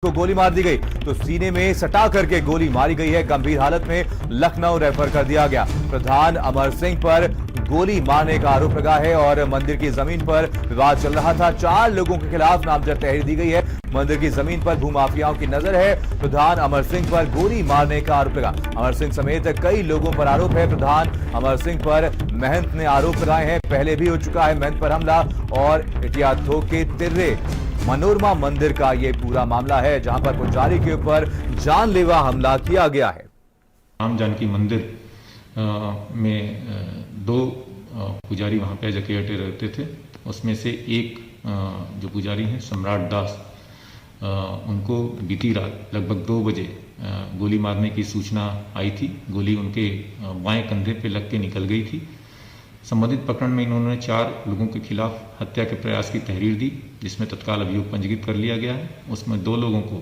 को गोली मार दी गई तो सीने में सटा करके गोली मारी गई है। गंभीर हालत में लखनऊ रेफर कर दिया गया। प्रधान अमर सिंह पर गोली मारने का आरोप लगा है और मंदिर की जमीन पर विवाद चल रहा था। 4 लोगों के खिलाफ नामजद तहरीर दी गई है। मंदिर की जमीन पर भूमाफियाओं की नजर है। प्रधान अमर सिंह पर गोली मारने का आरोप लगा। अमर सिंह समेत कई लोगों पर आरोप है। प्रधान अमर सिंह पर महंत ने आरोप लगाए हैं। पहले भी हो चुका है महंत पर हमला। और इटियाथो के तिर्रे मनोरमा मंदिर का यह पूरा मामला है, जहां पर पुजारी के ऊपर जानलेवा हमला किया गया है। राम जानकी मंदिर में 2 पुजारी वहाँ पे एज केयरटेकर रहते थे। उसमें से एक जो पुजारी हैं सम्राट दास, उनको बीती रात लगभग 2 बजे गोली मारने की सूचना आई थी। गोली उनके बाएं कंधे पे लग के निकल गई थी। संबंधित प्रकरण में इन्होंने 4 लोगों के खिलाफ हत्या के प्रयास की तहरीर दी, जिसमें तत्काल अभियोग पंजीकृत कर लिया गया है। उसमें 2 लोगों को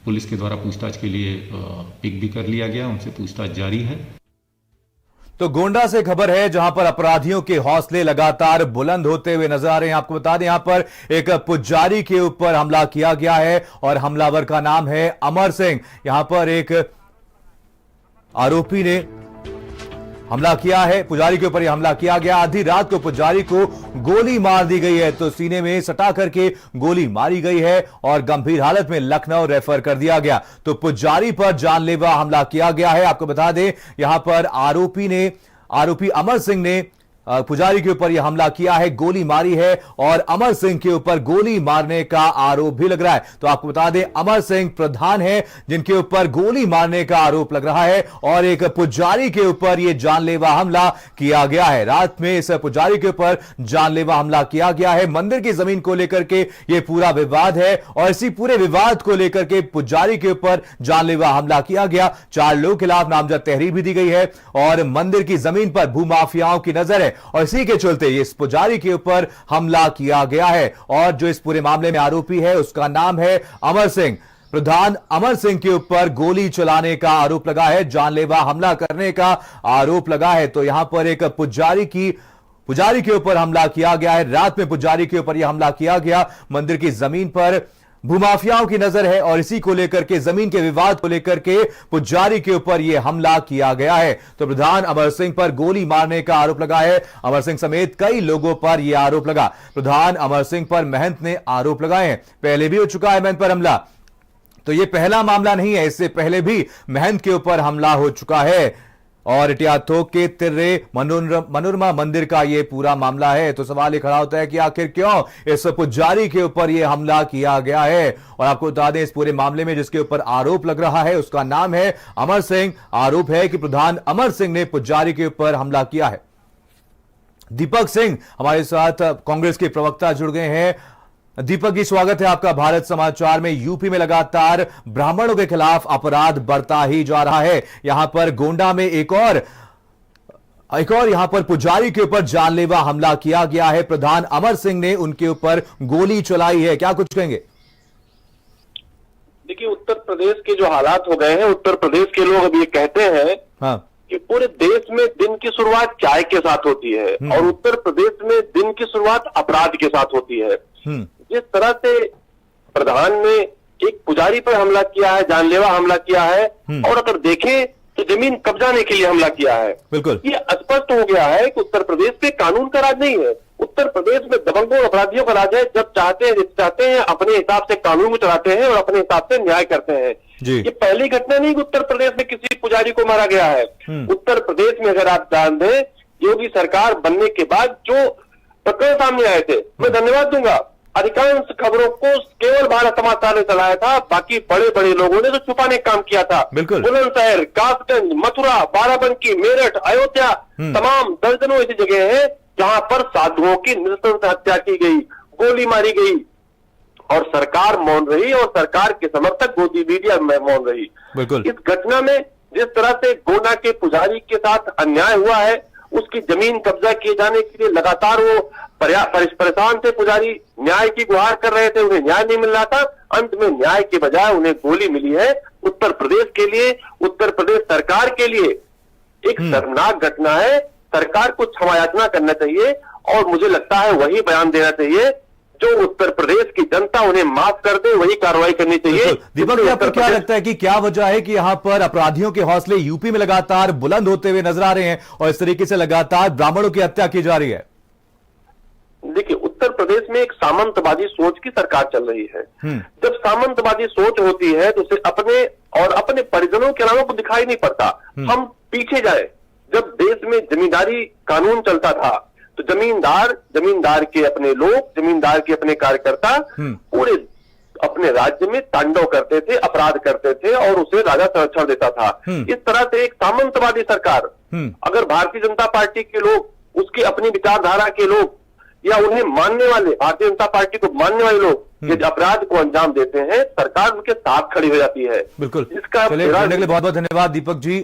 पुलिस के द्वारा पूछताछ के लिए पिक भी कर लिया गया, उनसे पूछताछ जारी है। तो गोंडा से खबर है, जहां पर अपराधियों के हौसले लगातार बुलंद होते हुए नजर आ रहे हैं। आपको बता दें, यहां पर एक पुजारी के ऊपर हमला किया गया है और हमलावर का नाम है अमर सिंह। यहां पर एक आरोपी ने हमला किया है, पुजारी के ऊपर यह हमला किया गया। आधी रात को पुजारी को गोली मार दी गई है, तो सीने में सटा करके गोली मारी गई है और गंभीर हालत में लखनऊ रेफर कर दिया गया। तो पुजारी पर जानलेवा हमला किया गया है। आपको बता दें, यहां पर आरोपी अमर सिंह ने पुजारी के ऊपर यह हमला किया है, गोली मारी है और अमर सिंह के ऊपर गोली मारने का आरोप भी लग रहा है। तो आपको बता दें, अमर सिंह प्रधान है जिनके ऊपर गोली मारने का आरोप लग रहा है और एक पुजारी के ऊपर यह जानलेवा हमला किया गया है। रात में इस पुजारी के ऊपर जानलेवा हमला किया गया है। मंदिर की जमीन को लेकर के यह पूरा विवाद है और इसी पूरे विवाद को लेकर के पुजारी के ऊपर जानलेवा हमला किया गया। 4 लोगों के खिलाफ नामजद तहरीर भी दी गई है और मंदिर की जमीन पर भूमाफियाओं की नजर है और इसी के चलते इस पुजारी के ऊपर हमला किया गया है। और जो इस पूरे मामले में आरोपी है उसका नाम है अमर सिंह। प्रधान अमर सिंह के ऊपर गोली चलाने का आरोप लगा है, जानलेवा हमला करने का आरोप लगा है। तो यहां पर एक पुजारी के ऊपर हमला किया गया है। रात में पुजारी के ऊपर यह हमला किया गया। मंदिर की जमीन पर भूमाफियाओं की नजर है और इसी को लेकर के, जमीन के विवाद को लेकर के पुजारी के ऊपर यह हमला किया गया है। तो प्रधान अमर सिंह पर गोली मारने का आरोप लगा है। अमर सिंह समेत कई लोगों पर यह आरोप लगा। प्रधान अमर सिंह पर महंत ने आरोप लगाए हैं। पहले भी हो चुका है महंत पर हमला, तो यह पहला मामला नहीं है। इससे पहले भी महंत के ऊपर हमला हो चुका है और इटियाथो के तिर्रे मनोरमा मंदिर का यह पूरा मामला है। तो सवाल ये खड़ा होता है कि आखिर क्यों इस पुजारी के ऊपर यह हमला किया गया है। और आपको बता दें, इस पूरे मामले में जिसके ऊपर आरोप लग रहा है उसका नाम है अमर सिंह। आरोप है कि प्रधान अमर सिंह ने पुजारी के ऊपर हमला किया है। दीपक सिंह हमारे साथ कांग्रेस के प्रवक्ता जुड़ गए हैं। दीपक जी, स्वागत है आपका भारत समाचार में। यूपी में लगातार ब्राह्मणों के खिलाफ अपराध बढ़ता ही जा रहा है। यहां पर गोंडा में एक और यहां पर पुजारी के ऊपर जानलेवा हमला किया गया है। प्रधान अमर सिंह ने उनके ऊपर गोली चलाई है, क्या कुछ कहेंगे? देखिए, उत्तर प्रदेश के जो हालात हो गए हैं, उत्तर प्रदेश के लोग अब ये कहते हैं हाँ, कि पूरे देश में दिन की शुरुआत चाय के साथ होती है और उत्तर प्रदेश में दिन की शुरुआत अपराध के साथ होती है। जिस तरह से प्रधान ने एक पुजारी पर हमला किया है, जानलेवा हमला किया है और अगर देखें तो जमीन कब्जाने के लिए हमला किया है। बिल्कुल, ये स्पष्ट हो गया है कि उत्तर प्रदेश में कानून का राज नहीं है। उत्तर प्रदेश में दबंगों अपराधियों का राज है। जब चाहते हैं अपने हिसाब से कानून को चलाते हैं और अपने हिसाब से न्याय करते हैं। ये पहली घटना नहीं कि उत्तर प्रदेश में किसी पुजारी को मारा गया है। उत्तर प्रदेश में अगर आप जान दें, योगी सरकार बनने के बाद जो प्रकरण सामने आए थे, मैं धन्यवाद दूंगा। अधिकांश खबरों को केवल भारत समाचार ने चलाया था, बाकी बड़े बड़े लोगों ने तो छुपाने का काम किया था। बुलंदशहर, कासगंज, मथुरा, बाराबंकी, मेरठ, अयोध्या, तमाम दर्जनों ऐसी जगह है जहां पर साधुओं की नृशंस हत्या की गई, गोली मारी गई और सरकार मौन रही और सरकार के समर्थक गोदी मीडिया में मौन रही। इस घटना में जिस तरह से गोंडा के पुजारी के साथ अन्याय हुआ है, उसकी जमीन कब्जा किए जाने के लिए लगातार वो परेशान थे। पुजारी न्याय की गुहार कर रहे थे, उन्हें न्याय नहीं मिल रहा था। अंत में न्याय के बजाय उन्हें गोली मिली है। उत्तर प्रदेश के लिए, उत्तर प्रदेश सरकार के लिए एक शर्मनाक घटना है। सरकार को क्षमा याचना करना चाहिए और मुझे लगता है वही बयान देना चाहिए जो उत्तर प्रदेश की जनता उन्हें माफ कर दे वही कार्रवाई करनी चाहिए। दीपक जी, आपको क्या लगता है कि क्या वजह है कि यहां पर अपराधियों के हौसले यूपी में लगातार बुलंद होते हुए नजर आ रहे हैं और इस तरीके से लगातार ब्राह्मणों की हत्या की जा रही है? देखिए, उत्तर प्रदेश में एक सामंतवादी सोच की सरकार चल रही है। जब सामंतवादी सोच होती है तो उसे अपने और अपने परिजनों के अलावा को दिखाई नहीं पड़ता। हम पीछे जाए, जब देश में जमींदारी कानून चलता था तो जमींदार के अपने लोग, जमींदार के अपने कार्यकर्ता पूरे अपने राज्य में तांडव करते थे, अपराध करते थे और उसे राजा संरक्षण देता था। इस तरह से एक सामंतवादी सरकार, अगर भारतीय जनता पार्टी के लोग, उसकी अपनी विचारधारा के लोग या उन्हें मानने वाले, भारतीय जनता पार्टी को मानने वाले लोग यदि अपराध को अंजाम देते हैं, सरकार उनके साथ खड़ी हो जाती है। बिल्कुल। इसका चलिए, जुड़ने के लिए बहुत बहुत धन्यवाद दीपक जी।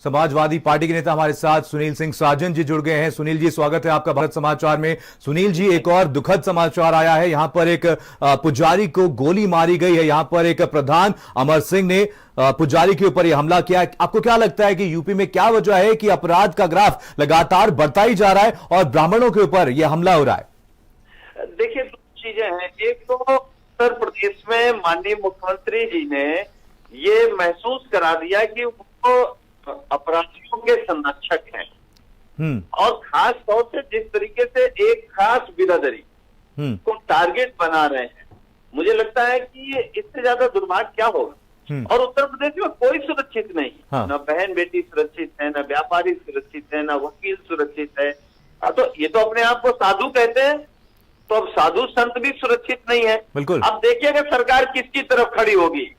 समाजवादी पार्टी के नेता हमारे साथ सुनील सिंह साजन जी जुड़ गए हैं। सुनील जी, स्वागत है आपका भारत समाचार में। सुनील जी, एक और दुखद समाचार आया है, यहां पर एक पुजारी को गोली मारी गई है। यहां पर एक प्रधान अमर सिंह ने पुजारी के ऊपर यह हमला किया है। आपको क्या लगता है कि यूपी में क्या वजह है कि अपराध का ग्राफ लगातार बढ़ता ही जा रहा है और ब्राह्मणों के ऊपर यह हमला हो रहा है? देखिए, दो चीजें हैं। एक तो उत्तर प्रदेश में माननीय मुख्यमंत्री जी ने ये महसूस करा दिया कि वो अपराधियों के संरक्षक हैं और खास तौर से जिस तरीके से एक खास बिरादरी को टारगेट बना रहे हैं, मुझे लगता है कि इससे ज्यादा दुर्भाग्य क्या होगा। और उत्तर प्रदेश में कोई सुरक्षित नहीं, न बहन बेटी सुरक्षित है, न व्यापारी सुरक्षित है, न वकील सुरक्षित है। तो ये तो अपने आप को साधु कहते हैं, तो अब साधु संत भी सुरक्षित नहीं है। बिल्कुल। अब देखिएगा सरकार किसकी तरफ खड़ी होगी,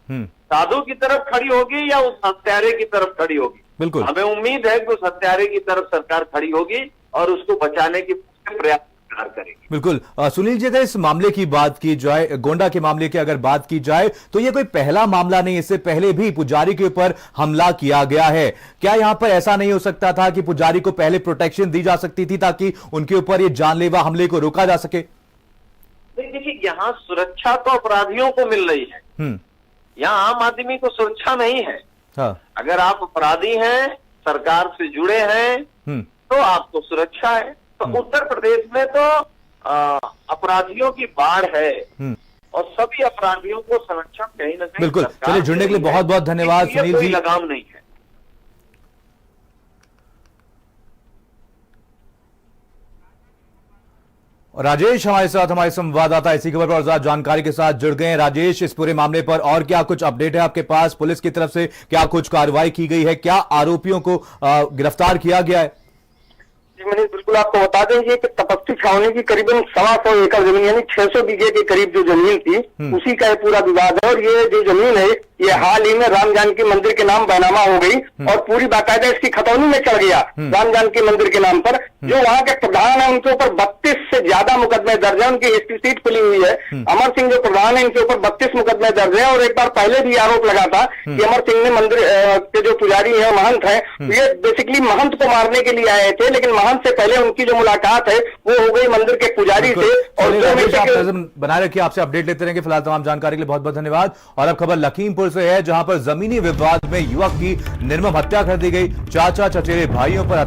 साधु की तरफ खड़ी होगी या उस हत्यारे की तरफ खड़ी होगी। बिल्कुल। हमें उम्मीद है कि उस हत्यारे की तरफ सरकार खड़ी होगी और उसको बचाने की प्रयास करेगी। बिल्कुल। सुनील जी, अगर इस मामले की बात की जाए, गोंडा के मामले की अगर बात की जाए, तो ये कोई पहला मामला नहीं, इससे पहले भी पुजारी के ऊपर हमला किया गया है। क्या यहां पर ऐसा नहीं हो सकता था कि पुजारी को पहले प्रोटेक्शन दी जा सकती थी ताकि उनके ऊपर ये जानलेवा हमले को रोका जा सके? देखिए, यहाँ सुरक्षा तो अपराधियों को मिल रही है, यहाँ आम आदमी को सुरक्षा नहीं है। हाँ। अगर आप अपराधी हैं, सरकार से जुड़े हैं, तो आपको सुरक्षा है। तो उत्तर प्रदेश में तो अपराधियों की बाढ़ है और सभी अपराधियों को संरक्षण कहीं ना कहीं। बिल्कुल। चलिए, जुड़ने के लिए बहुत बहुत धन्यवाद सुनील जी। लगाम नहीं है। राजेश हमारे साथ, हमारे संवाददाता इसी खबर पर और ज्यादा जानकारी के साथ जुड़ गए हैं। राजेश, इस पूरे मामले पर और क्या कुछ अपडेट है आपके पास? पुलिस की तरफ से क्या कुछ कार्रवाई की गई है? क्या आरोपियों को गिरफ्तार किया गया है? जी मनीष, बिल्कुल आपको बता देंगे कि तपस्वी छावनी की करीबन 125 एकड़ जमीन यानी 600 बीघे के करीब जो जमीन थी, उसी का ये पूरा विवाद है। और ये जो जमीन है ये हाल ही में राम जानकी मंदिर के नाम बैनामा हो गई और पूरी बाकायदा इसकी खतौनी में चढ़ गया राम जानकी मंदिर के नाम पर। जो वहाँ के प्रधान है उनके ऊपर 32 से ज्यादा मुकदमे दर्ज है, उनकी हिस्ट्री सीट खुली हुई है। अमर सिंह जो प्रधान है इनके ऊपर 32 मुकदमे दर्ज है और एक बार पहले भी आरोप लगा था कि अमर सिंह ने मंदिर के जो पुजारी है, महंत है, ये बेसिकली महंत को मारने के लिए आए थे, लेकिन महंत से पहले उनकी जो मुलाकात है वो हो गई मंदिर के पुजारी से। और बनाए रखिए, आपसे अपडेट लेते रहेंगे। फिलहाल तमाम जानकारी के लिए बहुत बहुत धन्यवाद। और अब खबर लखीमपुर से है, जहां पर जमीनी विवाद में युवक की निर्मम हत्या कर दी गई। चाचा चचेरे भाइयों पर